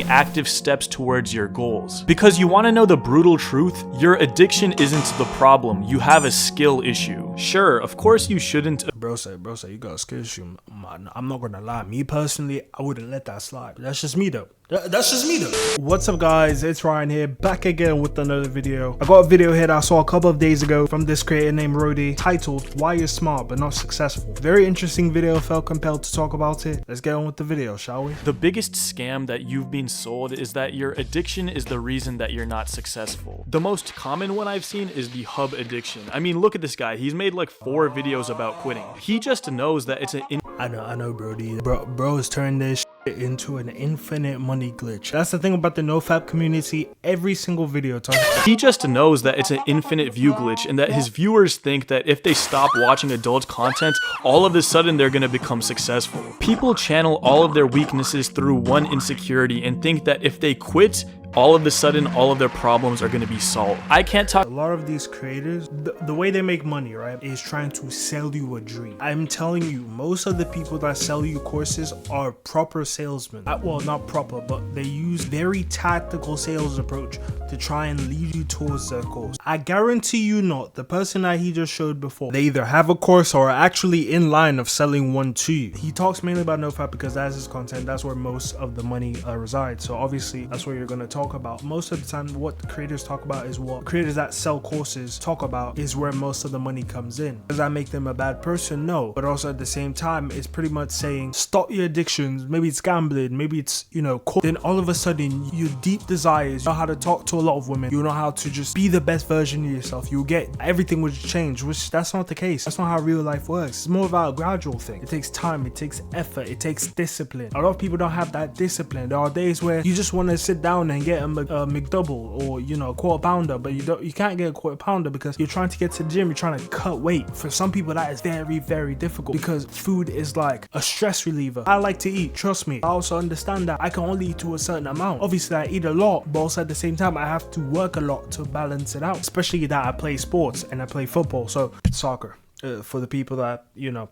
active steps towards your goals. Because you want to know the brutal truth, your addiction isn't the problem, you have a skill issue. Sure, of course you shouldn't. Bro say you got a skill issue. Man, I'm not gonna lie, me personally, I wouldn't let that slide. That's just me though. That's just me though. What's up guys, it's Ryan here, back again with another video. I got a video here that I saw a couple of days ago from this creator named Rody, titled Why You're Smart But Not Successful. Very interesting video, felt compelled to talk about it. Let's get on with the video, shall we? The biggest scam that you've been sold is that your addiction is the reason that you're not successful. The most common one I've seen is the hub addiction. I mean, look at this guy, he's made like 4 videos about quitting. He just knows that it's an I know Brody. Bro has turned this into an infinite money glitch. That's the thing about the nofap community. Every single video talks about. He just knows that it's an infinite view glitch and that his viewers think that if they stop watching adult content, all of a sudden they're gonna become successful. People channel all of their weaknesses through one insecurity and think that if they quit, all of a sudden all of their problems are going to be solved. I can't talk. A lot of these creators, the way they make money, right, is trying to sell you a dream. I'm telling you, most of the people that sell you courses are proper salesmen. Well, not proper, but they use very tactical sales approach to try and lead you towards their course. I guarantee you not, the person that he just showed before, they either have a course or are actually in line of selling one to you. He talks mainly about nofap because that's his content, that's where most of the money resides. So obviously that's where you're going to talk about. Most of the time what creators talk about is what creators that sell courses talk about is where most of the money comes in. Does that make them a bad person? No, but also at the same time it's pretty much saying stop your addictions. Maybe it's gambling, maybe it's, you know, then all of a sudden your deep desires, you know how to talk to a lot of women, you know how to just be the best version of yourself, you'll get everything will change, which that's not the case. That's not how real life works. It's more about a gradual thing. It takes time, it takes effort, it takes discipline. A lot of people don't have that discipline. There are days where you just want to sit down and get a McDouble or, you know, a quarter pounder, but you can't get a quarter pounder because you're trying to get to the gym, you're trying to cut weight. For some people that is very, very difficult because food is like a stress reliever. I like to eat, trust me. I also understand that I can only eat to a certain amount. Obviously I eat a lot, but also at the same time I have to work a lot to balance it out, especially that I play sports and I play football, so soccer, for the people that, you know,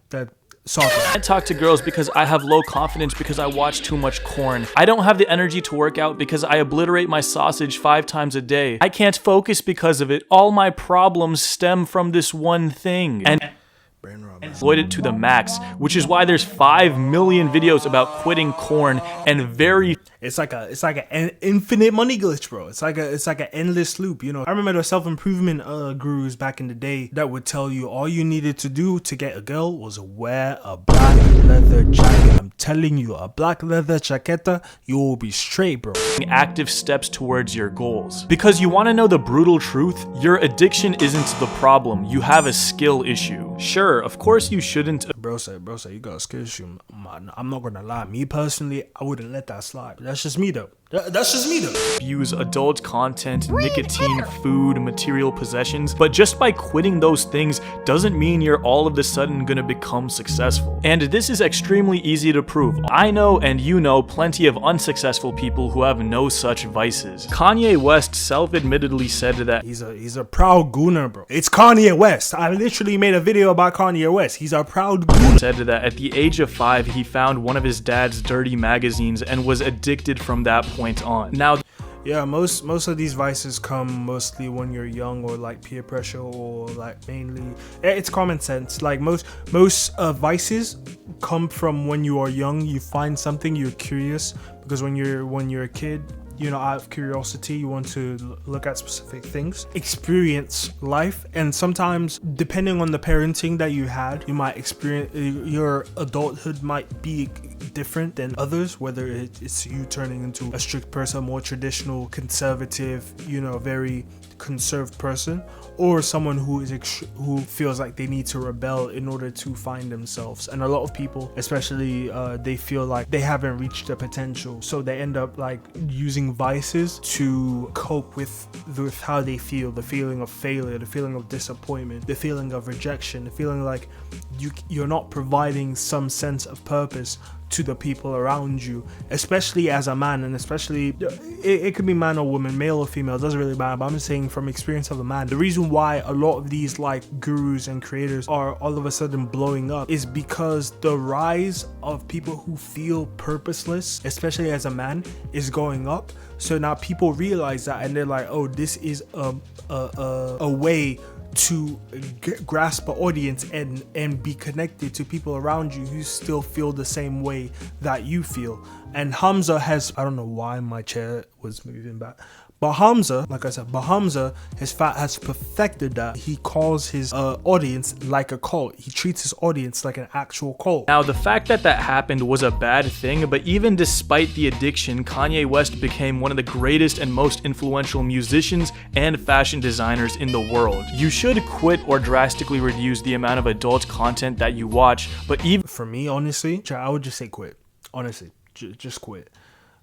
that soccer. I talk to girls because I have low confidence because I watch too much corn. I don't have the energy to work out because I obliterate my sausage 5 times a day. I can't focus because of it. All my problems stem from this one thing. And exploit it to the max, which is why there's 5 million videos about quitting corn and very it's like an infinite money glitch, bro. It's like an endless loop, you know. I remember the self-improvement gurus back in the day that would tell you all you needed to do to get a girl was wear a black leather jacket. I'm telling you, a black leather jaqueta, you will be straight, bro. Active steps towards your goals. Because you want to know the brutal truth, your addiction isn't the problem, you have a skill issue. Sure, of course you shouldn't. Bro say you got a skill issue. Man, I'm not gonna lie, me personally, I wouldn't let that slide. That's just me though. That's just me though. Use adult content, nicotine, food, material possessions, but just by quitting those things doesn't mean you're all of a sudden gonna become successful. And this is extremely easy to prove. I know and you know plenty of unsuccessful people who have no such vices. Kanye West self-admittedly said that he's a proud gooner, bro. It's Kanye West. I literally made a video about Kanye West. He's a proud gooner. Said that at the age of 5 he found one of his dad's dirty magazines and was addicted from that point on. Now, yeah, most of these vices come mostly when you're young, or like peer pressure, or like mainly it's common sense. Like most vices come from when you are young. You find something, you're curious, because when you're a kid, you know, out of curiosity, you want to look at specific things, experience life, and sometimes depending on the parenting that you had, you might experience your adulthood might be different than others, whether it's you turning into a strict person, more traditional, conservative, you know, very conserved person, or someone who feels like they need to rebel in order to find themselves. And a lot of people, especially they feel like they haven't reached their potential, so they end up like using vices to cope with how they feel, the feeling of failure, the feeling of disappointment, the feeling of rejection, the feeling like you're not providing some sense of purpose to the people around you, especially as a man, and especially it could be man or woman, male or female, it doesn't really matter, but I'm just saying from experience of a man, the reason why a lot of these like gurus and creators are all of a sudden blowing up is because the rise of people who feel purposeless, especially as a man, is going up. So now people realize that, and they're like, oh, this is a way to grasp an audience and be connected to people around you who still feel the same way that you feel. And Hamza has, I don't know why my chair was moving back, but Hamza, like I said, has perfected that. He calls his audience like a cult. He treats his audience like an actual cult. Now, the fact that that happened was a bad thing, but even despite the addiction, Kanye West became one of the greatest and most influential musicians and fashion designers in the world. You should quit or drastically reduce the amount of adult content that you watch, but even for me, honestly, I would just say quit. Honestly, just quit.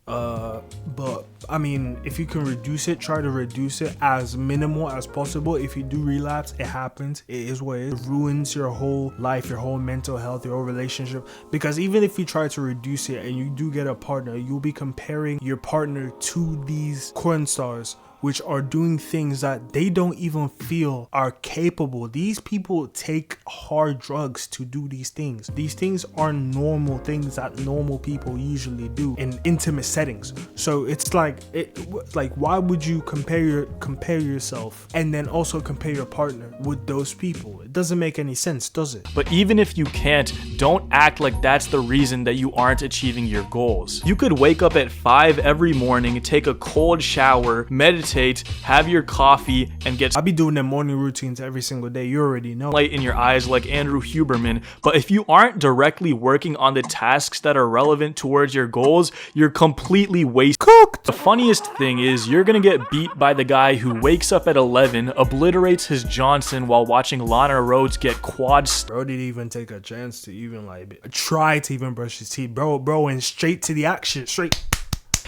But I mean, if you can reduce it, try to reduce it as minimal as possible. If you do relapse, it happens, it is what it is. It ruins your whole life, your whole mental health, your whole relationship, because even if you try to reduce it and you do get a partner, you'll be comparing your partner to these corn stars, which are doing things that they don't even feel are capable. These people take hard drugs to do these things. These things are normal things that normal people usually do in intimate settings. So it's like, why would you compare yourself and then also compare your partner with those people? It doesn't make any sense, does it? But even if you can't, don't act like that's the reason that you aren't achieving your goals. You could wake up at 5 every morning, take a cold shower, meditate, have your coffee, and get I be doing them morning routines every single day. You already know. Light in your eyes like Andrew Huberman. But if you aren't directly working on the tasks that are relevant towards your goals, you're completely cooked. The funniest thing is you're gonna get beat by the guy who wakes up at 11, obliterates his Johnson while watching Lana Rhodes get quad. Bro didn't even take a chance to even like try to even brush his teeth. Bro went straight to the action.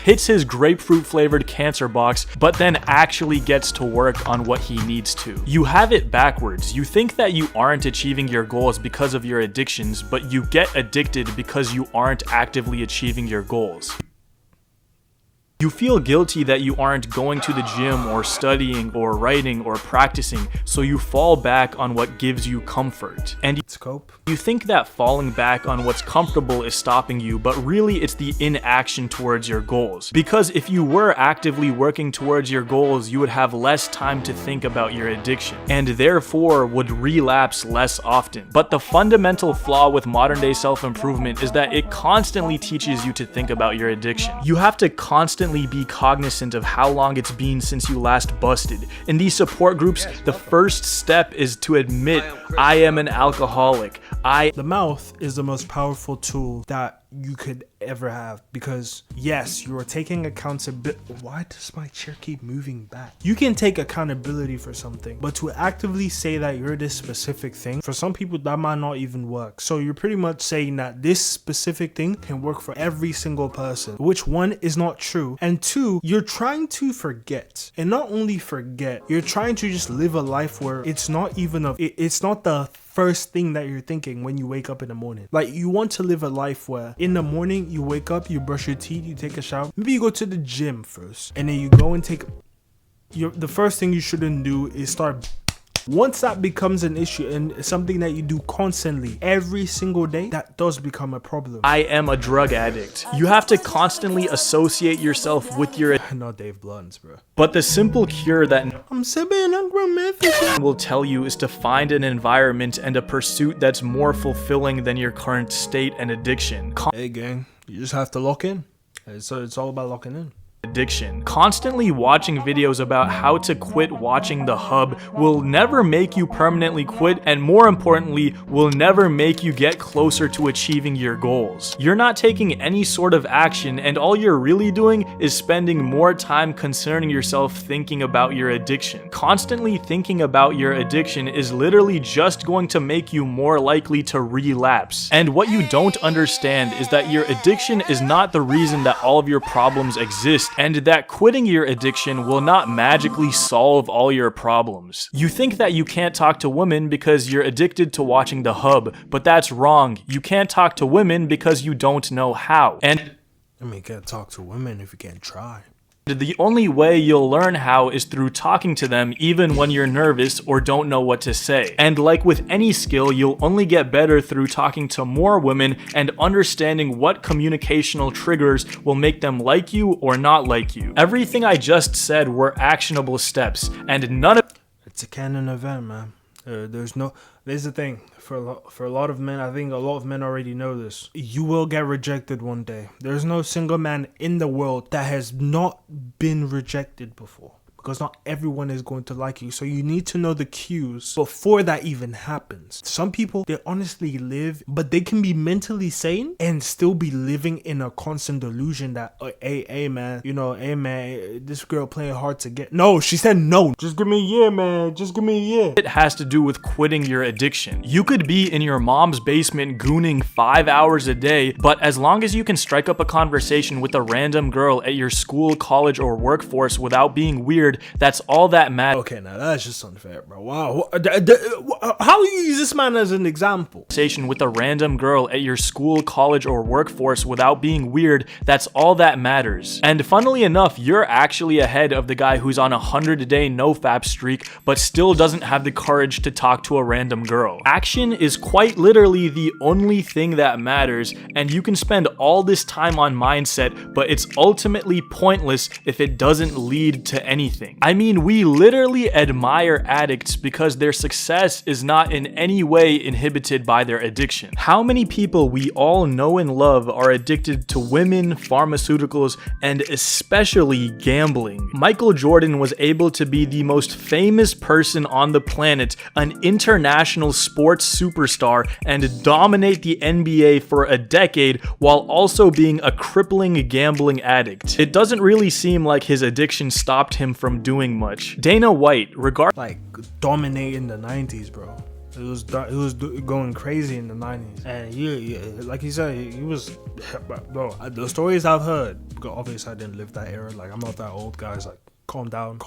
Hits his grapefruit flavored cancer box, but then actually gets to work on what he needs to. You have it backwards. You think that you aren't achieving your goals because of your addictions, but you get addicted because you aren't actively achieving your goals. You feel guilty that you aren't going to the gym or studying or writing or practicing, so you fall back on what gives you comfort. And you think that falling back on what's comfortable is stopping you, but really it's the inaction towards your goals. Because if you were actively working towards your goals, you would have less time to think about your addiction, and therefore would relapse less often. But the fundamental flaw with modern day self-improvement is that it constantly teaches you to think about your addiction. You have to constantly be cognizant of how long it's been since you last busted. In these support groups, the first step is to admit, I am an alcoholic. The mouth is the most powerful tool that you could ever have, because yes, you are taking accountability. Why does my chair keep moving back? You can take accountability for something, but to actively say that you're this specific thing, for some people that might not even work. So you're pretty much saying that this specific thing can work for every single person, which one is not true, and two, you're trying to forget. And not only forget, you're trying to just live a life where it's not the first thing that you're thinking when you wake up in the morning. Like, you want to live a life where in the morning you wake up, you brush your teeth, you take a shower, maybe you go to the gym first, and then you go and the first thing you shouldn't do is start. Once that becomes an issue and something that you do constantly every single day, that does become a problem. I am a drug addict. You have to constantly associate yourself with your not Dave Blunt's, bro. But the simple cure that I'm sipping on Gromethazine will tell you is to find an environment and a pursuit that's more fulfilling than your current state and addiction. Hey gang, you just have to lock in. So it's all about locking in. Addiction. Constantly watching videos about how to quit watching The Hub will never make you permanently quit, and more importantly, will never make you get closer to achieving your goals. You're not taking any sort of action, and all you're really doing is spending more time concerning yourself thinking about your addiction. Constantly thinking about your addiction is literally just going to make you more likely to relapse. And what you don't understand is that your addiction is not the reason that all of your problems exist. and that quitting your addiction will not magically solve all your problems. You think that you can't talk to women because you're addicted to watching The Hub, but that's wrong. You can't talk to women because you don't know how. And you can't talk to women if you can't try. The only way you'll learn how is through talking to them even when you're nervous or don't know what to say. And like with any skill, you'll only get better through talking to more women and understanding what communicational triggers will make them like you or not like you. Everything I just said were actionable steps, and none of— It's a canon event, man. There's the thing, for a lot of men, I think a lot of men already know this. You will get rejected one day. There's no single man in the world that has not been rejected before. Because not everyone is going to like you. So you need to know the cues before that even happens. Some people, they honestly live, but they can be mentally sane and still be living in a constant delusion that, hey man, hey man, this girl playing hard to get. No, she said no. Just give me a year, man. Just give me a year. It has to do with quitting your addiction. You could be in your mom's basement gooning 5 hours a day, but as long as you can strike up a conversation with a random girl at your school, college, or workforce without being weird, that's all that matters. Okay, now that's just unfair, bro. Wow. How do you use this man as an example? Conversation with a random girl at your school, college, or workforce without being weird, that's all that matters. And funnily enough, you're actually ahead of the guy who's on a 100-day no-fap streak, but still doesn't have the courage to talk to a random girl. Action is quite literally the only thing that matters, and you can spend all this time on mindset, but it's ultimately pointless if it doesn't lead to anything. I mean, we literally admire addicts because their success is not in any way inhibited by their addiction. How many people we all know and love are addicted to women, pharmaceuticals, and especially gambling? Michael Jordan was able to be the most famous person on the planet, an international sports superstar, and dominate the NBA for a decade while also being a crippling gambling addict. It doesn't really seem like his addiction stopped him from doing much. Dana White, like dominating the 90s, bro. It was going crazy in the 90s, and like you said, he was, bro. The stories I've heard, because obviously I didn't live that era. Like, I'm not that old, guys. Like, calm down.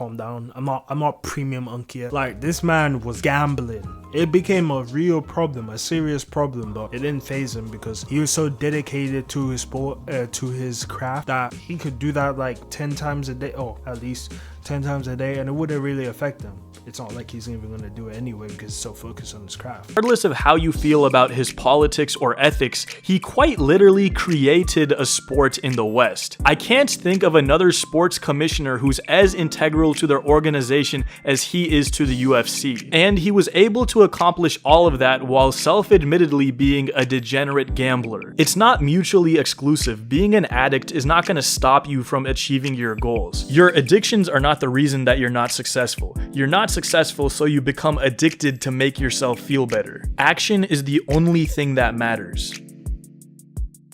I'm not premium uncle yet. Like, this man was gambling. It became a real problem, a serious problem, but it didn't faze him because he was so dedicated to his sport, to his craft, that he could do that like 10 times a day, or at least 10 times a day, and it wouldn't really affect him. It's not like he's even going to do it anyway because he's so focused on his craft. Regardless of how you feel about his politics or ethics, he quite literally created a sport in the West. I can't think of another sports commissioner who's as integral to their organization as he is to the UFC. And he was able to accomplish all of that while self-admittedly being a degenerate gambler. It's not mutually exclusive. Being an addict is not going to stop you from achieving your goals. Your addictions are not the reason that you're not successful. You're not successful, so you become addicted to make yourself feel better. Action is the only thing that matters.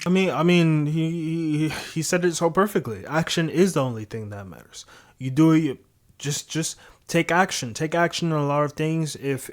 I mean, he said it so perfectly. Action is the only thing that matters. You do it, just take action. Take action on a lot of things. If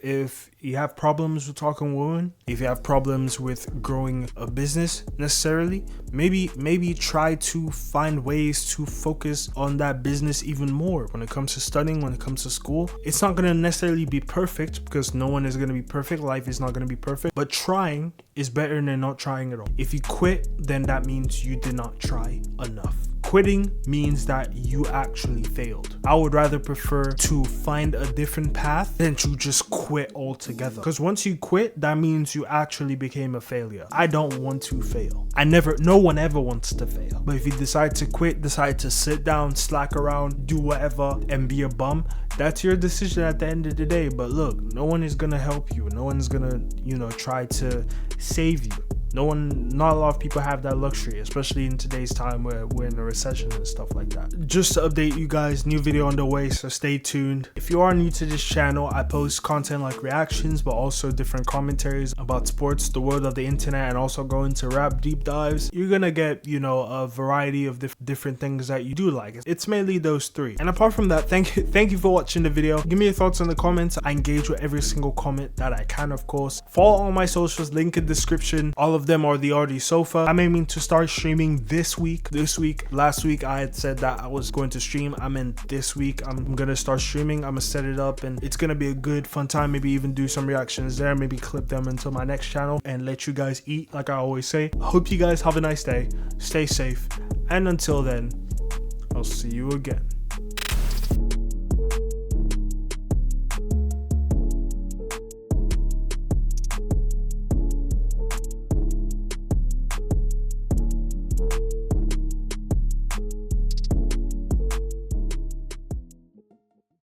you have problems with talking women, if you have problems with growing a business necessarily, maybe try to find ways to focus on that business even more. When it comes to studying, when it comes to school, it's not going to necessarily be perfect because no one is going to be perfect. Life is not going to be perfect, but trying is better than not trying at all. If you quit, then that means you did not try enough. Quitting means that you actually failed. I would rather prefer to find a different path than to just quit altogether. Because once you quit, that means you actually became a failure. I don't want to fail. No one ever wants to fail. But if you decide to quit, decide to sit down, slack around, do whatever, and be a bum, that's your decision at the end of the day. But look, no one is gonna help you. No one's gonna, try to save you. Not a lot of people have that luxury, especially in today's time where we're in a recession and stuff like that. Just to update you guys, new video on the way, so stay tuned. If you are new to this channel, I post content like reactions, but also different commentaries about sports, the world of the internet, and also go into rap deep dives. You're gonna get, a variety of different things that you do like. It's mainly those three. And apart from that, thank you for watching the video. Give me your thoughts in the comments. I engage with every single comment that I can, of course. Follow all my socials, link in the description. All of of them are the TherdSoffa. I'm aiming to start streaming this week. Last week I had said that I was going to stream. I meant this week I'm gonna start streaming. I'm gonna set it up and it's gonna be a good fun time. Maybe even do some reactions there, maybe clip them into my next channel and let you guys eat like I always say. Hope you guys have a nice day, stay safe, and until then, I'll see you again.